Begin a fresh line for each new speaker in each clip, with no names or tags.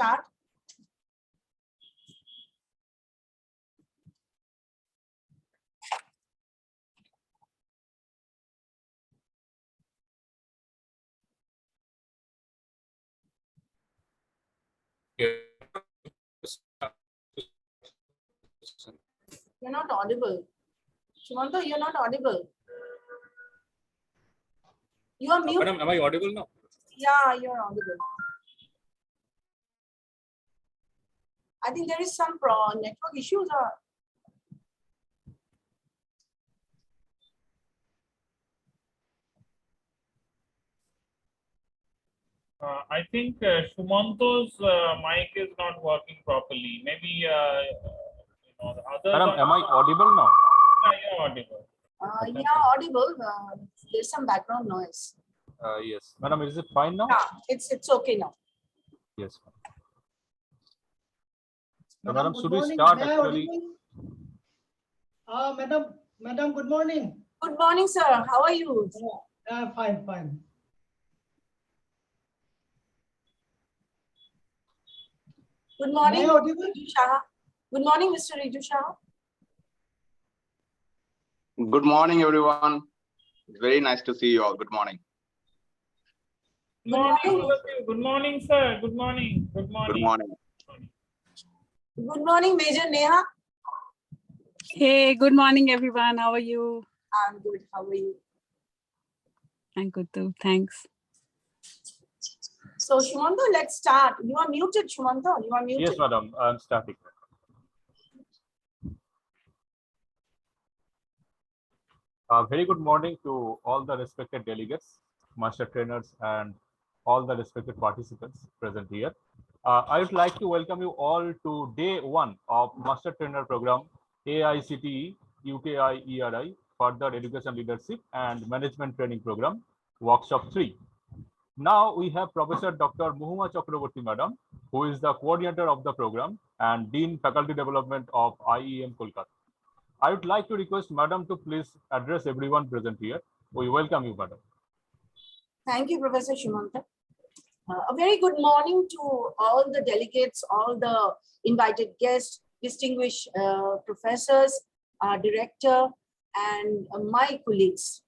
start. You're not audible. Sumanta, you're not audible. You are mute.
Madam, am I audible now?
Yeah, you're audible. I think there is some network issues.
I think Shumanto's mic is not working properly. Maybe you know, the others.
Madam, am I audible now?
Yeah, you're audible.
Yeah, audible. There's some background noise.
Yes. Madam, is it fine now?
Yeah, it's okay now.
Yes. So, Madam, should we start actually?
Madam, good morning.
Good morning, sir. How are you?
Fine.
Good morning,
Am I audible?
Riju Shah. Good morning, Mr. Riju Shah.
Good morning, everyone. It's very nice to see you all. Good morning.
Good morning, good morning, sir. Good morning. Good morning.
Good morning.
Good morning, Major Neha.
Hey, good morning, everyone. How are you?
I'm good. How are you?
I'm good too. Thanks.
So, Shumanta, let's start. You are muted, Shumanta. You are muted.
Yes, madam. I'm starting. Very good morning to all the respected delegates, master trainers, and all the respected participants present here. I would like to welcome you all to day 1 of Master Trainer Program AICTE UKIERI Further Education Leadership and Management Training Program, Workshop 3. Now we have Professor Dr. Mohuma Chakraborty Madam, who is the coordinator of the program and Dean Faculty Development of IEM Kolkata. I would like to request Madam to please address everyone present here. We welcome you, Madam.
Thank you, Professor Shumanta. A very good morning to all the delegates, all the invited guests, distinguished professors, director, and my colleagues.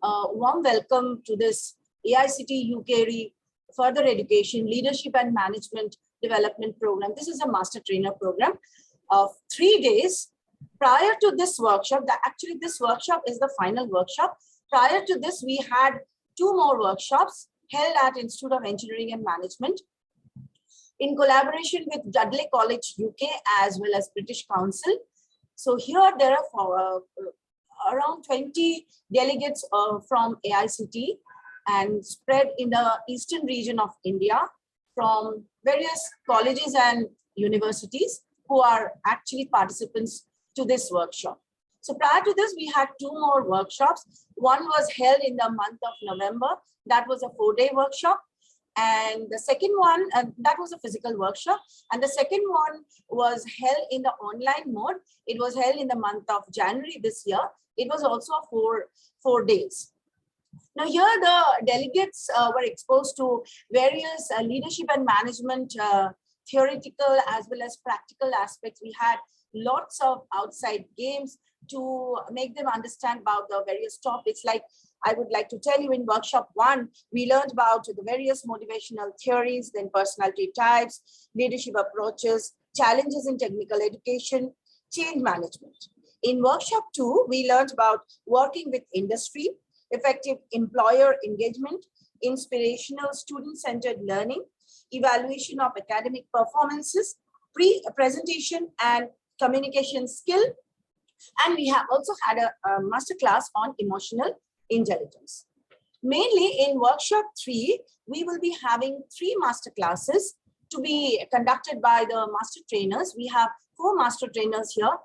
Warm welcome to this AICTE UKIERI Further Education, Leadership and Management Development Program. This is a Master Trainer Program of 3 days. Prior to this workshop, actually this workshop is the final workshop. Prior to this, we had 2 more workshops held at Institute of Engineering and Management in collaboration with Dudley College UK as well as British Council. So here there are around 20 delegates from AICTE and spread in the eastern region of India from various colleges and universities who are actually participants to this workshop. So prior to this, we had 2 more workshops. One was held in the month of November. That was a 4-day workshop. And the second one, that was a physical workshop. And the second one was held in the online mode. It was held in the month of January this year. It was also 4 days. Now here the delegates were exposed to various leadership and management theoretical as well as practical aspects. We had lots of outside games to make them understand about the various topics. Like I would like to tell you, in workshop 1, we learned about the various motivational theories, then personality types, leadership approaches, challenges in technical education, change management. In workshop 2, we learned about working with industry, effective employer engagement, inspirational student-centered learning, evaluation of academic performances, presentation and communication skill. And we have also had a masterclass on emotional intelligence. Mainly in workshop 3, we will be having 3 masterclasses to be conducted by the master trainers. We have 4 master trainers here.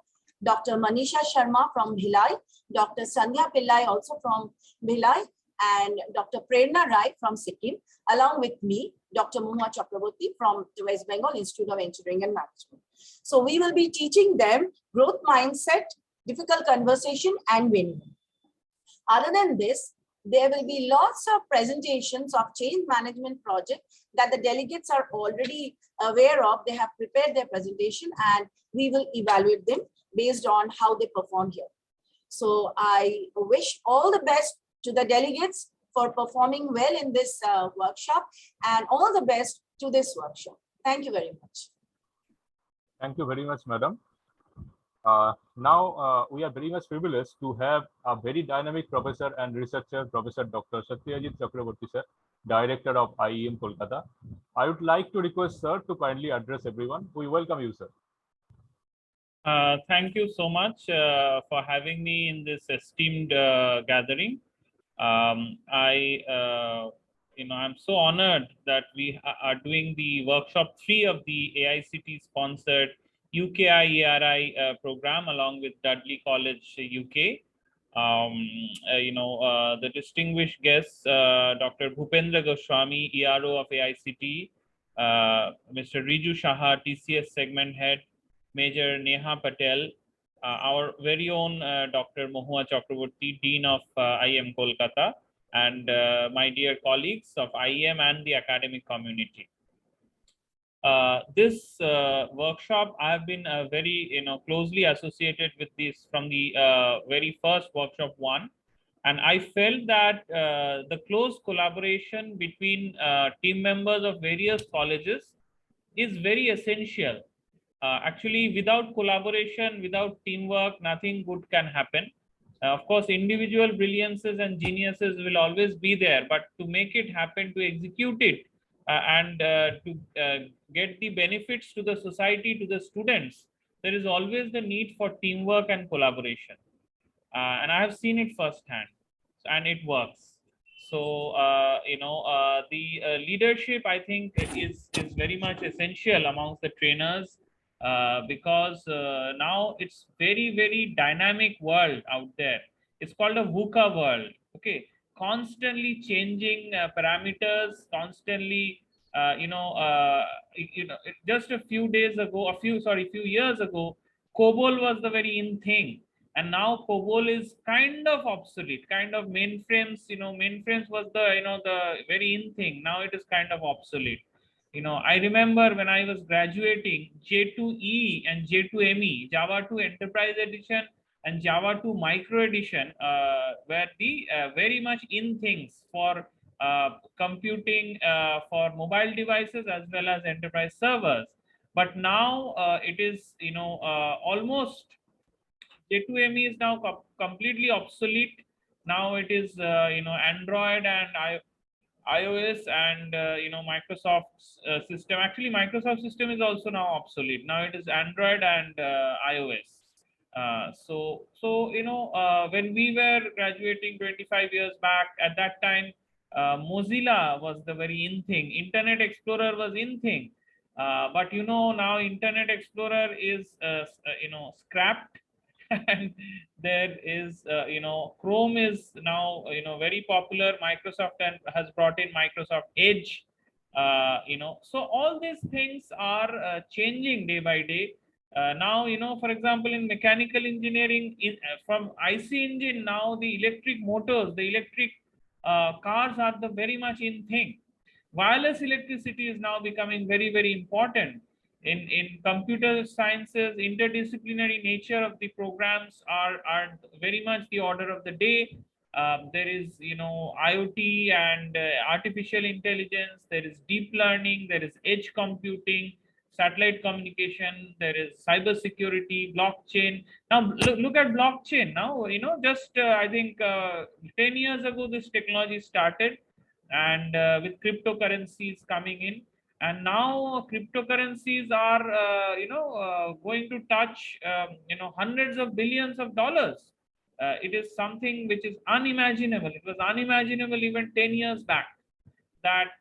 Dr. Manisha Sharma from Bhilai, Dr. Sandhya Pillai also from Bhilai, and Dr. Prerna Rai from Sikkim, along with me, Dr. Mohuma Chakraborty from the West Bengal Institute of Engineering and Management. So we will be teaching them growth mindset, difficult conversation, and win. Other than this, there will be lots of presentations of change management projects that the delegates are already aware of. They have prepared their presentation and we will evaluate them based on how they perform here. So I wish all the best to the delegates for performing well in this workshop, and all the best to this workshop. Thank you very much.
Thank you very much, madam. We are very much privileged to have a very dynamic professor and researcher, Professor Dr. Satyajit Chakraborty, sir, Director of IEM Kolkata. I would like to request sir to kindly address everyone. We welcome you, sir.
Thank you so much for having me in this esteemed gathering. I'm so honored that we are doing the workshop 3 of the AICTE sponsored UKIERI program along with Dudley College UK. The distinguished guests, Dr. Bhupendra Goswami, ERO of AICTE, Mr. Riju Shaha, TCS segment head, Major Neha Patel, our very own Dr. Mohua Chakraborty, Dean of IEM Kolkata, and my dear colleagues of IEM and the academic community. This workshop, I have been very closely associated with this from the very first workshop 1, and I felt that the close collaboration between team members of various colleges is very essential. Actually, without collaboration, without teamwork, nothing good can happen. Of course, individual brilliances and geniuses will always be there, but to make it happen, to execute it, and to get the benefits to the society, to the students, there is always the need for teamwork and collaboration. And I have seen it firsthand, and it works. So, the leadership, I think, is very much essential amongst the trainers. Because now it's very dynamic world out there. It's called a VUCA world. Okay, constantly changing parameters, constantly just a few years ago, COBOL was the very in thing, and now COBOL is kind of obsolete. Kind of mainframes, mainframes was the the very in thing. Now it is kind of obsolete. I remember when I was graduating, J2E and J2ME, Java 2 Enterprise Edition and Java 2 Micro Edition were the very much in things for computing for mobile devices as well as enterprise servers. But now it is, almost J2ME is now completely obsolete. Now it is, Android and iOS and Microsoft's system. Actually, Microsoft system is also now obsolete. Now it is Android and iOS. When we were graduating 25 years back, at that time, Mozilla was the very in thing. Internet Explorer was in thing. But now Internet Explorer is scrapped. And there is Chrome is now very popular. Microsoft has brought in Microsoft Edge. So all these things are changing day by day. Now for example, in mechanical engineering, from IC engine, now the electric motors, the electric cars are the very much in thing. Wireless electricity is now becoming very important. In computer sciences, interdisciplinary nature of the programs are very much the order of the day. There is IoT and artificial intelligence, there is deep learning, there is edge computing, satellite communication, there is cyber security, blockchain. Now look at blockchain. Now just I think 10 years ago this technology started, and with cryptocurrencies coming in. And now cryptocurrencies are, going to touch, hundreds of billions of dollars. It is something which is unimaginable. It was unimaginable even 10 years back, that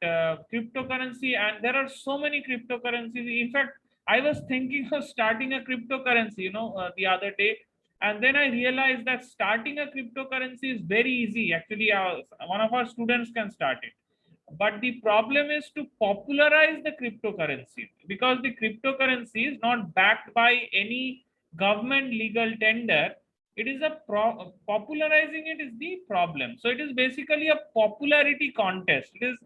cryptocurrency, and there are so many cryptocurrencies. In fact, I was thinking of starting a cryptocurrency, the other day. And then I realized that starting a cryptocurrency is very easy. Actually, one of our students can start it. But the problem is to popularize the cryptocurrency, because the cryptocurrency is not backed by any government legal tender. It is popularizing it is the problem. So it is basically a popularity contest. It is,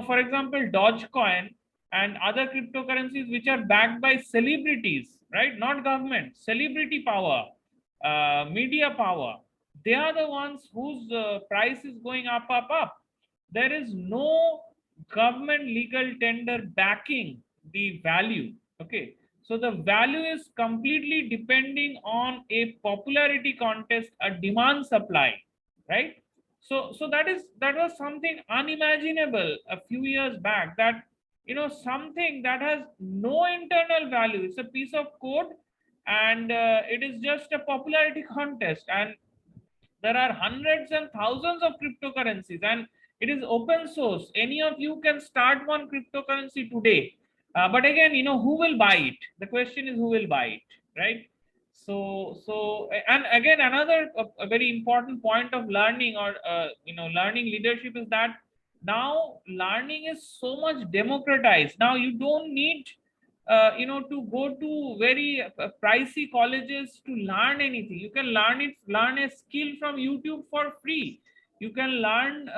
for example, Dogecoin and other cryptocurrencies which are backed by celebrities, right? Not government, celebrity power, media power. They are the ones whose price is going up, up, up. There is no government legal tender backing the value. Okay. So the value is completely depending on a popularity contest, a demand supply, right? So that was something unimaginable a few years back, that something that has no internal value. It's a piece of code, and it is just a popularity contest, and there are hundreds and thousands of cryptocurrencies, and it is open source. Any of you can start one cryptocurrency today. But again, who will buy it? The question is, who will buy it, right? So and again, another a very important point of learning, or learning leadership, is that now learning is so much democratized. Now you don't need to go to very pricey colleges to learn anything. You can learn a skill from YouTube for free. You can learn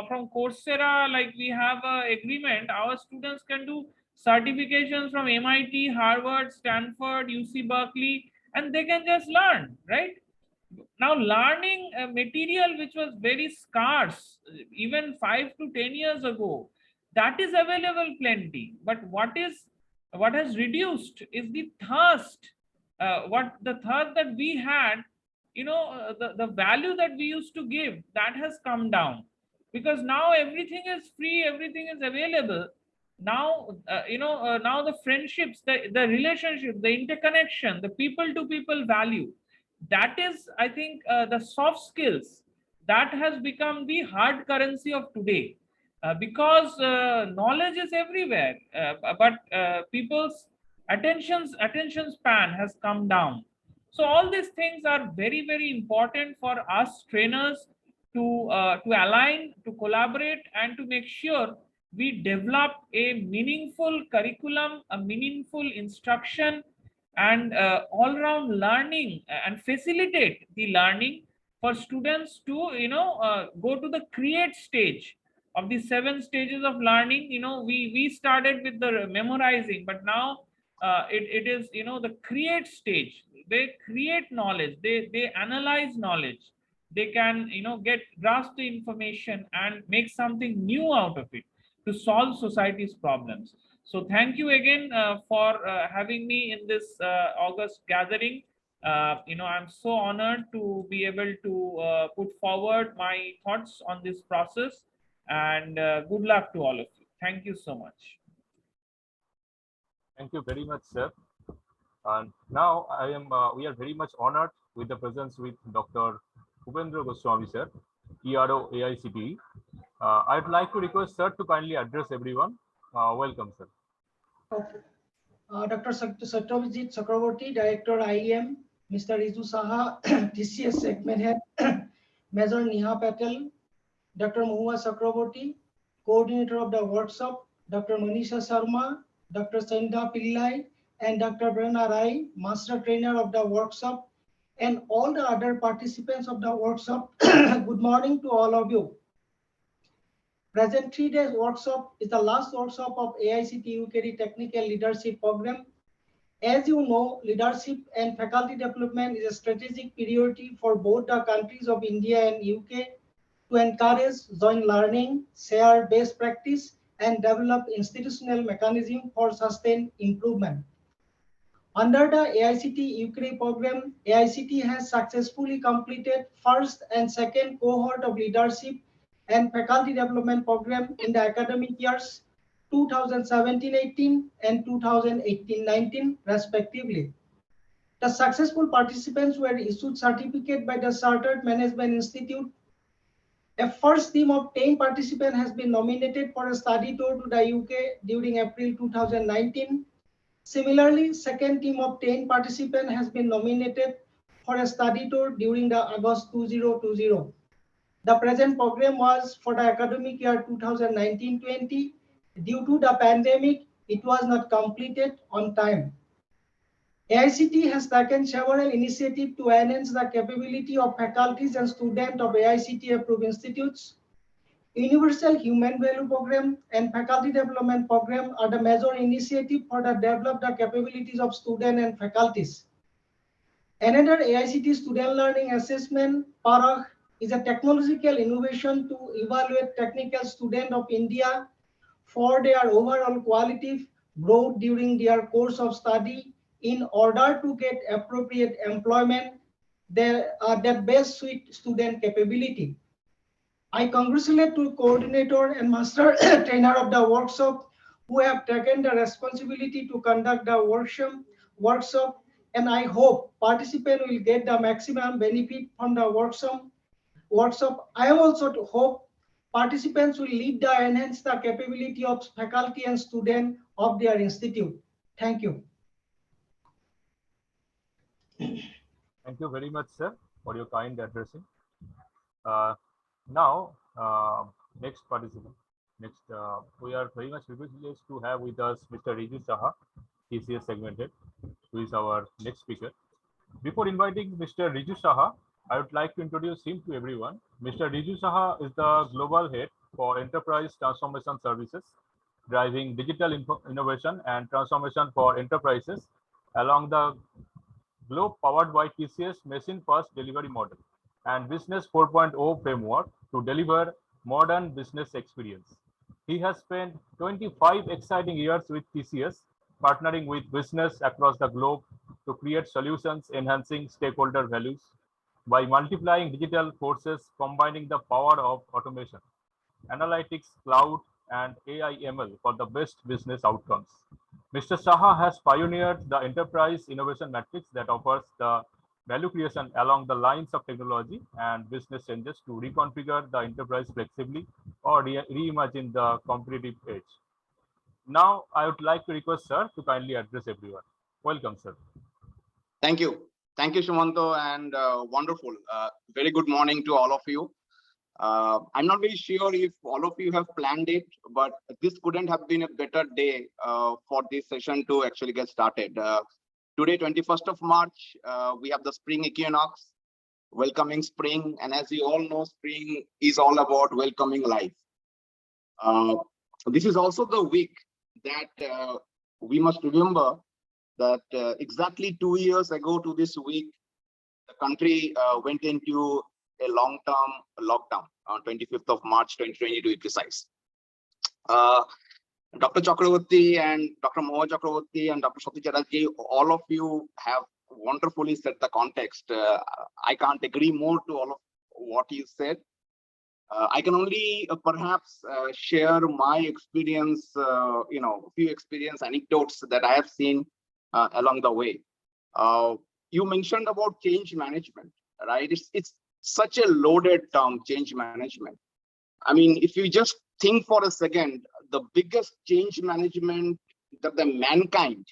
from Coursera. Like, we have a agreement, our students can do certifications from MIT, Harvard, Stanford, UC Berkeley, and they can just learn, right? Now learning material which was very scarce even 5 to 10 years ago, that is available plenty. But what has reduced is the thirst. What the thirst that we had, the value that we used to give, that has come down, because now everything is free, everything is available. Now now the friendships, the relationship, the interconnection, the people to people value, that is, I think, the soft skills, that has become the hard currency of today. Because knowledge is everywhere, but people's attention span has come down. So all these things are very, very important for us trainers to align, to collaborate, and to make sure we develop a meaningful curriculum, a meaningful instruction, and all-round learning, and facilitate the learning for students to go to the create stage of the 7 stages of learning. We started with the memorizing, but now it is the create stage. They create knowledge, they analyze knowledge, they can get grasp the information and make something new out of it to solve society's problems. So thank you again for having me in this August gathering. I'm so honored to be able to put forward my thoughts on this process, and good luck to all of you. Thank you so much.
Thank you very much, sir. And now we are very much honored with the presence with Dr. Upendra Goswami, sir, ERO AICTE. I'd like to request sir to kindly address everyone. Welcome, sir.
Okay. Dr. Satyajit Chakraborty, Director IEM, Mr. Riju Saha, TCS Segment Head, Major Neha Patel, Dr. Mahua Chakraborty, Coordinator of the workshop, Dr. Manisha Sharma, Dr. Sandha Pillai, and Dr. Brenna Rai, Master Trainer of the workshop, and all the other participants of the workshop. Good morning to all of you. Present 3-day workshop is the last workshop of AICTE UKIERI Technical Leadership Program. As you know, leadership and faculty development is a strategic priority for both the countries of India and UK to encourage joint learning, share best practice, and develop institutional mechanism for sustained improvement. Under the AICTE UKIERI program, AICTE has successfully completed first and second cohort of leadership and faculty development program in the academic years 2017-18 and 2018-19 respectively. The successful participants were issued certificate by the Chartered Management Institute. A first team of 10 participants has been nominated for a study tour to the UK during April 2019. Similarly, second team of 10 participants has been nominated for a study tour during the August 2020. The present program was for the academic year 2019-20. Due to the pandemic, it was not completed on time. AICTE has taken several initiatives to enhance the capability of faculties and students of AICTE approved institutes. Universal Human Value Program and Faculty Development Program are the major initiatives for the develop the capabilities of students and faculties. Another AICTE Student Learning Assessment PARAH is a technological innovation to evaluate technical students of India for their overall quality growth during their course of study in order to get appropriate employment that best suit student capability. I congratulate the coordinator and master trainer of the workshop who have taken the responsibility to conduct the workshop, and I hope participants will get the maximum benefit from the workshop. I also hope participants will lead the enhance the capability of faculty and students of their institute. Thank you.
Thank you very much, sir, for your kind addressing. Now, next participant. We are very much privileged to have with us Mr. Riju Saha, TCS segment head, who is our next speaker. Before inviting Mr. Riju Saha, I would like to introduce him to everyone. Mr. Riju Saha is the global head for enterprise transformation services, driving digital innovation and transformation for enterprises along the globe, powered by TCS Machine First Delivery Model and Business 4.0 framework to deliver modern business experience. He has spent 25 exciting years with TCS, partnering with business across the globe to create solutions enhancing stakeholder values by multiplying digital forces, combining the power of automation, analytics, cloud, and AI ML for the best business outcomes. Mr. Saha has pioneered the enterprise innovation matrix that offers the value creation along the lines of technology and business changes to reconfigure the enterprise flexibly or reimagine the competitive edge. Now, I would like to request sir to kindly address everyone. Welcome, sir.
Thank you. Thank you, Shumanto, and wonderful. Very good morning to all of you. I'm not very sure if all of you have planned it, but this couldn't have been a better day for this session to actually get started. Today, 21st of March, we have the spring equinox, welcoming spring. And as you all know, spring is all about welcoming life. This is also the week that we must remember that exactly 2 years ago to this week, the country went into a long-term lockdown on 25th of March 2020 to be precise. Dr. Chakravarti and Dr. Mohan Chakravarti and Dr. Sati Chatterjee, all of you have wonderfully set the context. I can't agree more to all of what you said. I can only perhaps share my experience, few experience anecdotes that I have seen along the way. You mentioned about change management, right? It's such a loaded term, change management. I mean, if you just think for a second, the biggest change management that the mankind,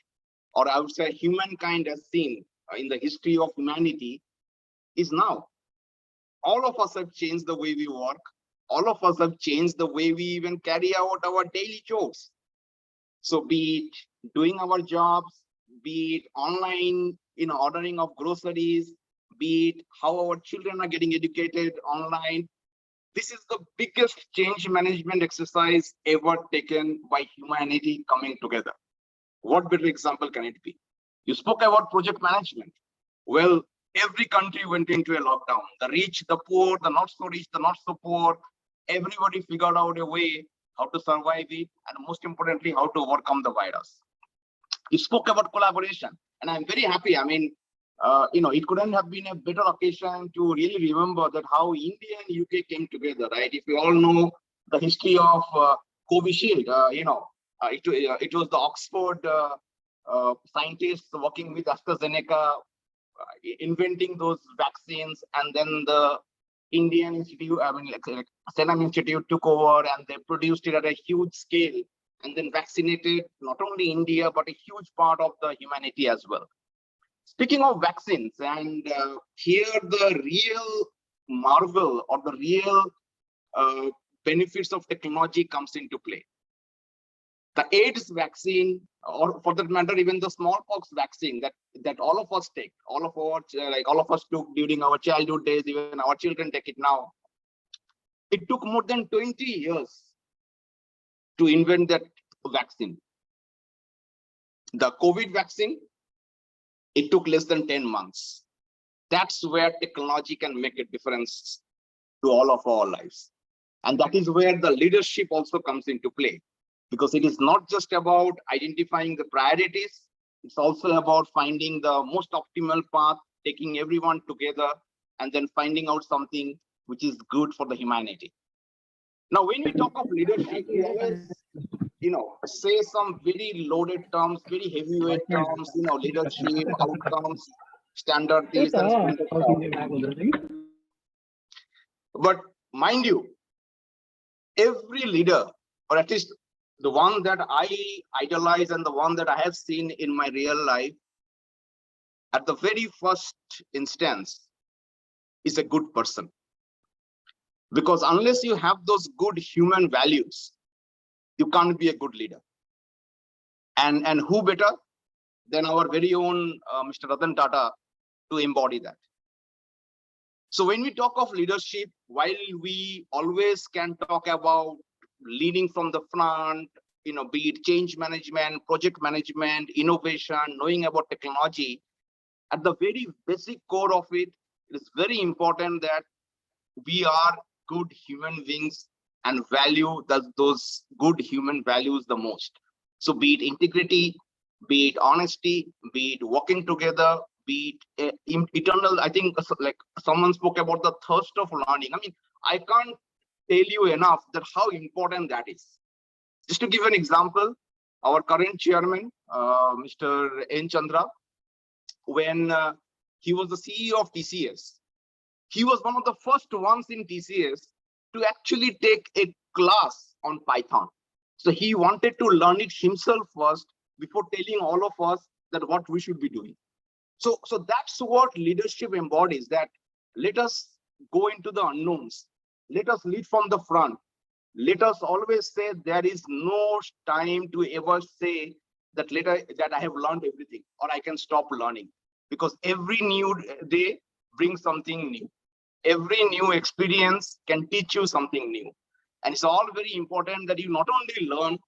or I would say humankind, has seen in the history of humanity is now. All of us have changed the way we work. All of us have changed the way we even carry out our daily chores. So be it doing our jobs, be it online, ordering of groceries, be it how our children are getting educated online. This is the biggest change management exercise ever taken by humanity coming together. What better example can it be? You spoke about project management. Well, every country went into a lockdown. The rich, the poor, the not so rich, the not so poor, everybody figured out a way how to survive it, and most importantly, how to overcome the virus. You spoke about collaboration, and I'm very happy. I mean, it couldn't have been a better occasion to really remember that how India and UK came together, right? If you all know the history of Covishield, it was the Oxford scientists working with AstraZeneca, inventing those vaccines, and then the Indian Institute, like Serum Institute took over and they produced it at a huge scale and then vaccinated not only India, but a huge part of the humanity as well. Speaking of vaccines, and here the real marvel or the real benefits of technology comes into play. The AIDS vaccine, or for that matter, even the smallpox vaccine that all of us take, all of us took during our childhood days, even our children take it now. It took more than 20 years to invent that vaccine. The COVID vaccine, it took less than 10 months. That's where technology can make a difference to all of our lives. And that is where the leadership also comes into play, because it is not just about identifying the priorities, it's also about finding the most optimal path, taking everyone together, and then finding out something which is good for the humanity. Now, when we talk of leadership, we always, say some very loaded terms, very heavyweight terms, leadership, outcomes, standard this and standard that. But mind you, every leader, or at least the one that I idolize and the one that I have seen in my real life, at the very first instance, is a good person. Because unless you have those good human values, you can't be a good leader. And who better than our very own Mr. Ratan Tata to embody that? So when we talk of leadership, while we always can talk about leading from the front, be it change management, project management, innovation, knowing about technology, at the very basic core of it, it is very important that we are good human beings and value those good human values the most. So be it integrity, be it honesty, be it working together, be it eternal. I think like someone spoke about the thirst of learning. I mean, I can't tell you enough that how important that is. Just to give an example, our current chairman, Mr. N. Chandra, when he was the CEO of TCS, he was one of the first ones in TCS to actually take a class on Python. So he wanted to learn it himself first before telling all of us that what we should be doing. So that's what leadership embodies, that let us go into the unknowns. Let us lead from the front. Let us always say there is no time to ever say that later that I have learned everything or I can stop learning, because every new day brings something new. Every new experience can teach you something new. And it's all very important that you not only learn,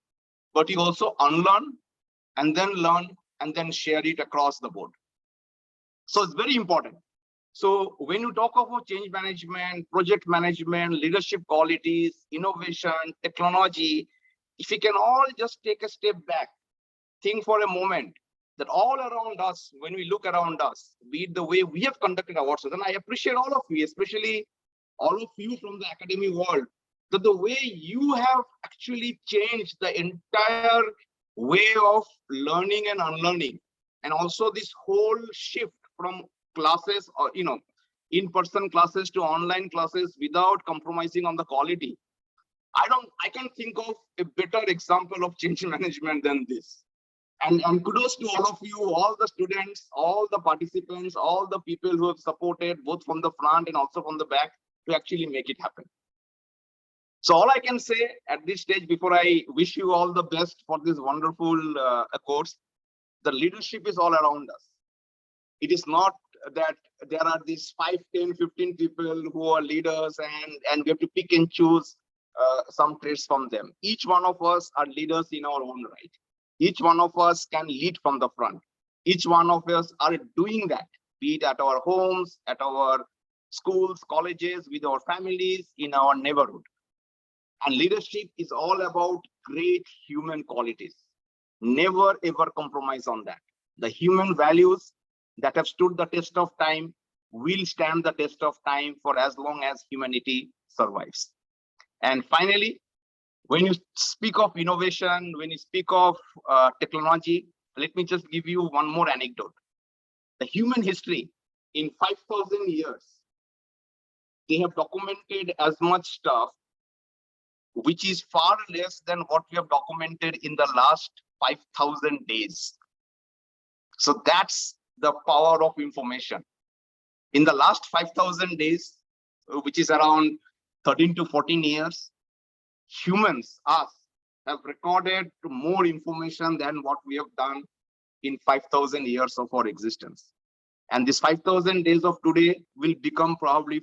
but you also unlearn and then learn and then share it across the board. So it's very important. So when you talk about change management, project management, leadership qualities, innovation, technology, if we can all just take a step back, think for a moment that all around us, when we look around us, be it the way we have conducted ourselves, and I appreciate all of you, especially all of you from the academic world, that the way you have actually changed the entire way of learning and unlearning, and also this whole shift from classes or in-person classes to online classes without compromising on the quality. I can think of a better example of change management than this. And kudos to all of you, all the students, all the participants, all the people who have supported both from the front and also from the back to actually make it happen. So all I can say at this stage, before I wish you all the best for this wonderful course, the leadership is all around us. It is not that there are these 5, 10, 15 people who are leaders and we have to pick and choose some traits from them. Each one of us are leaders in our own right. Each one of us can lead from the front. Each one of us are doing that, be it at our homes, at our schools, colleges, with our families, in our neighborhood. And leadership is all about great human qualities. Never ever compromise on that. The human values that have stood the test of time will stand the test of time for as long as humanity survives. And finally, when you speak of innovation, when you speak of technology, let me just give you one more anecdote. The human history in 5,000 years, they have documented as much stuff, which is far less than what we have documented in the last 5,000 days. So that's the power of information. In the last 5,000 days, which is around 13 to 14 years, humans, us, have recorded more information than what we have done in 5,000 years of our existence. And this 5,000 days of today will become probably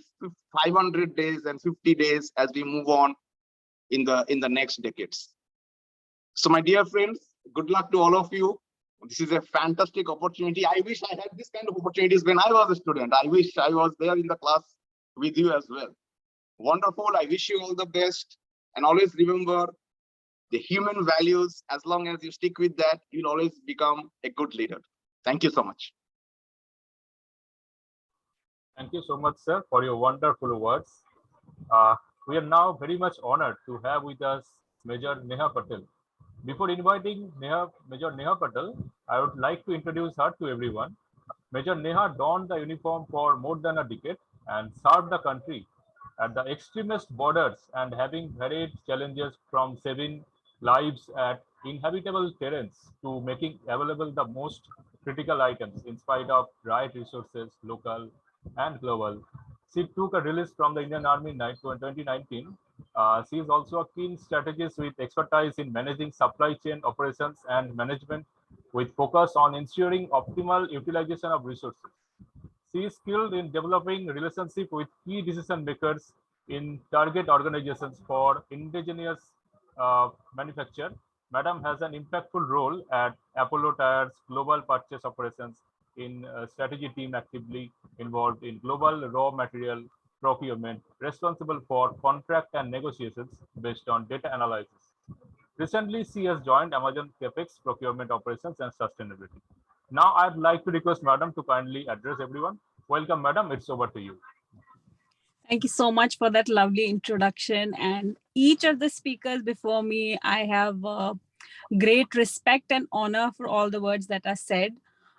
500 days and 50 days as we move on in the next decades. So my dear friends, good luck to all of you. This is a fantastic opportunity. I wish I had this kind of opportunities when I was a student. I wish I was there in the class with you as well. Wonderful. I wish you all the best. And always remember the human values. As long as you stick with that, you'll always become a good leader. Thank you so much.
Thank you so much, sir, for your wonderful words. We are now very much honored to have with us Major Neha Patel. Before inviting Major Neha Patel, I would like to introduce her to everyone. Major Neha donned the uniform for more than a decade and served the country at the extremist borders and having varied challenges from saving lives at inhabitable terrains to making available the most critical items in spite of right resources, local and global. She took a release from the Indian Army in 2019. She is also a keen strategist with expertise in managing supply chain operations and management with focus on ensuring optimal utilization of resources. She is skilled in developing relationship with key decision makers in target organizations for indigenous manufacture. Madam has an impactful role at Apollo Tires Global Purchase Operations in strategy team actively involved in global raw material procurement, responsible for contract and negotiations based on data analysis. Recently, she has joined Amazon CapEx procurement operations and sustainability. Now, I'd like to request Madam to kindly address everyone. Welcome, Madam. It's over to you.
Thank you so much for that lovely introduction. And each of the speakers before me, I have great respect and honor for all the words that are said.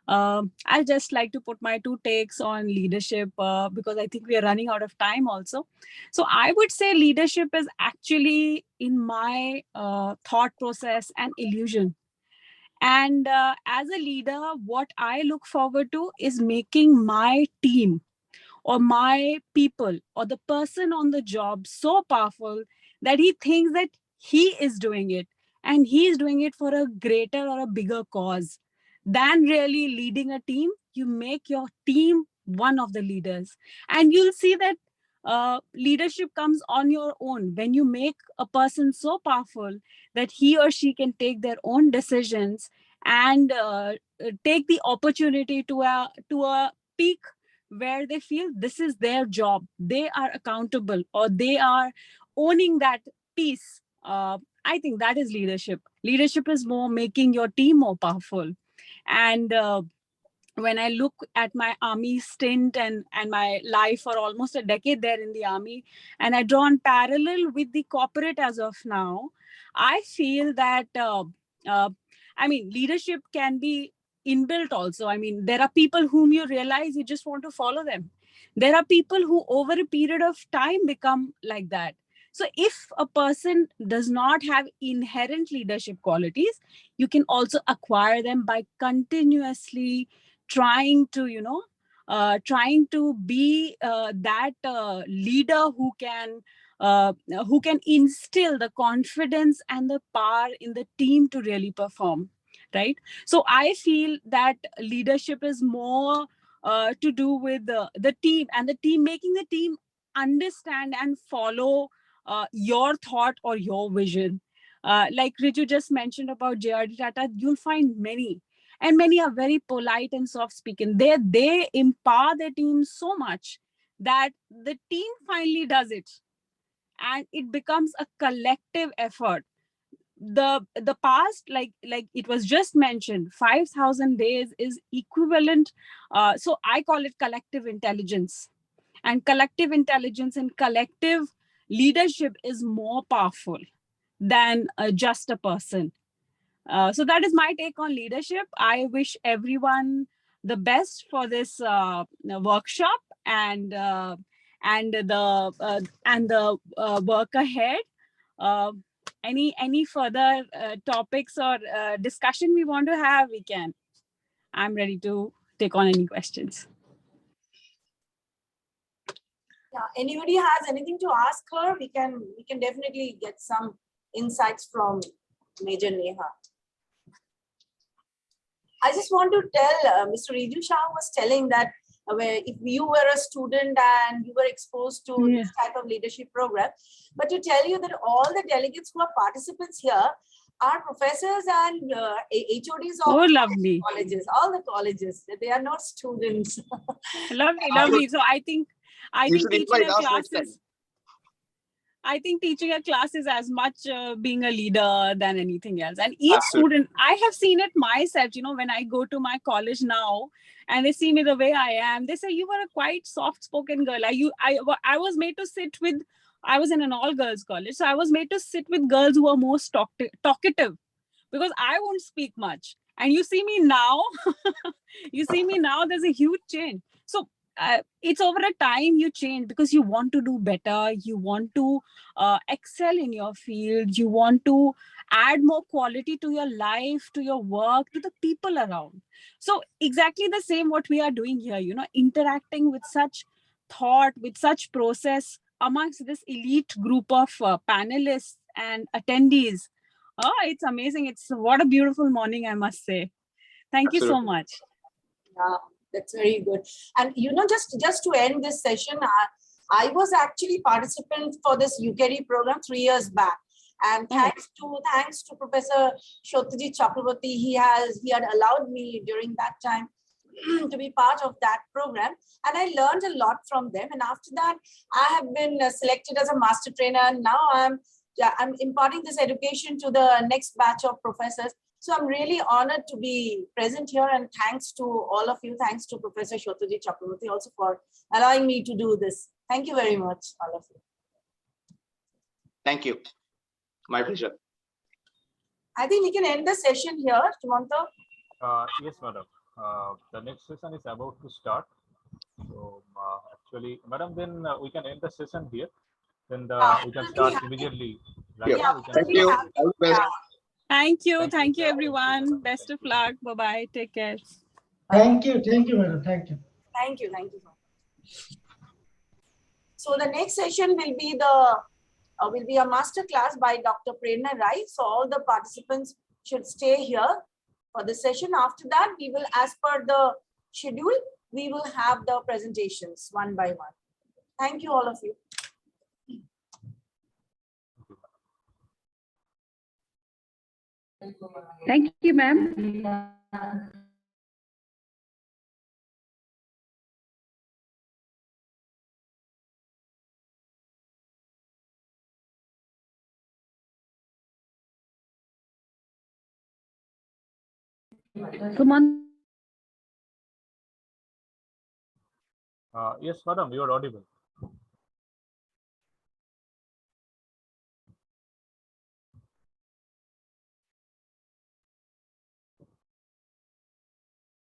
I'll just like to put my two takes on leadership because I think we are running out of time also. So I would say leadership is actually, in my thought process, an illusion. And as a leader, what I look forward to is making my team or my people or the person on the job so powerful that he thinks that he is doing it and he is doing it for a greater or a bigger cause than really leading a team. You make your team one of the leaders, and you'll see that leadership comes on your own when you make a person so powerful that he or she can take their own decisions and take the opportunity to a peak where they feel this is their job, they are accountable, or they are owning that piece. I think that is leadership. Leadership is more making your team more powerful. And when I look at my army stint and my life for almost a decade there in the army, and I draw on parallel with the corporate as of now, I feel that, leadership can be inbuilt also. I mean, there are people whom you realize you just want to follow them. There are people who over a period of time become like that. So if a person does not have inherent leadership qualities, you can also acquire them by continuously trying to be that leader who can instill the confidence and the power in the team to really perform, right? So I feel that leadership is more to do with the team, and the team making the team understand and follow your thought or your vision. Like Riju just mentioned about JRD Tata, you'll find many, and many are very polite and soft speaking. They empower their team so much that the team finally does it, and it becomes a collective effort. The past, like it was just mentioned, 5,000 days is equivalent. So I call it collective intelligence, and collective leadership is more powerful than just a person. So that is my take on leadership. I wish everyone the best for this workshop and the work ahead. Any further topics or discussion we want to have, we can. I'm ready to take on any questions.
Yeah, anybody has anything to ask her, we can definitely get some insights from Major Neha. I just want to tell, Mr. Riju Shah was telling that if you were a student and you were exposed to this type of leadership program, but to tell you that all the delegates who are participants here are professors and HODs of
Oh, lovely.
colleges, all the colleges. They are not students.
Lovely, lovely. So I think
You should
teaching
invite
a
us
class
next time.
is, teaching a class is as much being a leader than anything else. And each
Absolutely.
student, I have seen it myself, when I go to my college now and they see me the way I am, they say, you were a quite soft-spoken girl. I was made to sit with, I was in an all-girls college, so I was made to sit with girls who are most talkative because I won't speak much. And you see me now, there's a huge change. So it's over a time you change because you want to do better, you want to excel in your field, you want to add more quality to your life, to your work, to the people around. So exactly the same what we are doing here, interacting with such thought, with such process amongst this elite group of panelists and attendees. Oh, it's amazing. It's what a beautiful morning, I must say. Thank you so
Absolutely.
much.
Yeah, that's very good. And just to end this session, I was actually participant for this UKIERI program 3 years back. And thanks to Professor Shotaji Chakraborty, he had allowed me during that time to be part of that program. And I learned a lot from them. And after that, I have been selected as a master trainer. And now I'm imparting this education to the next batch of professors. So I'm really honored to be present here, and thanks to all of you. Thanks to Professor Shotaji Chakraborty also for allowing me to do this. Thank you very much, all of you.
Thank you. My pleasure.
I think we can end the session here, Sumanta.
Yes, madam. The next session is about to start. So actually, madam, then we can end the session here. Then we can start immediately. Right
Yeah.
now, we can
Thank
start.
you. All the best.
Thank you, everyone. Best of luck. Bye-bye. Take care.
Thank you, madam. Thank you.
Thank you. So the next session will be a master class by Dr. Prerna Rai. So all the participants should stay here for the session. After that, we will, as per the schedule, we will have the presentations one by one. Thank you, all of you.
Thank you, ma'am.
Yes, madam, you are audible.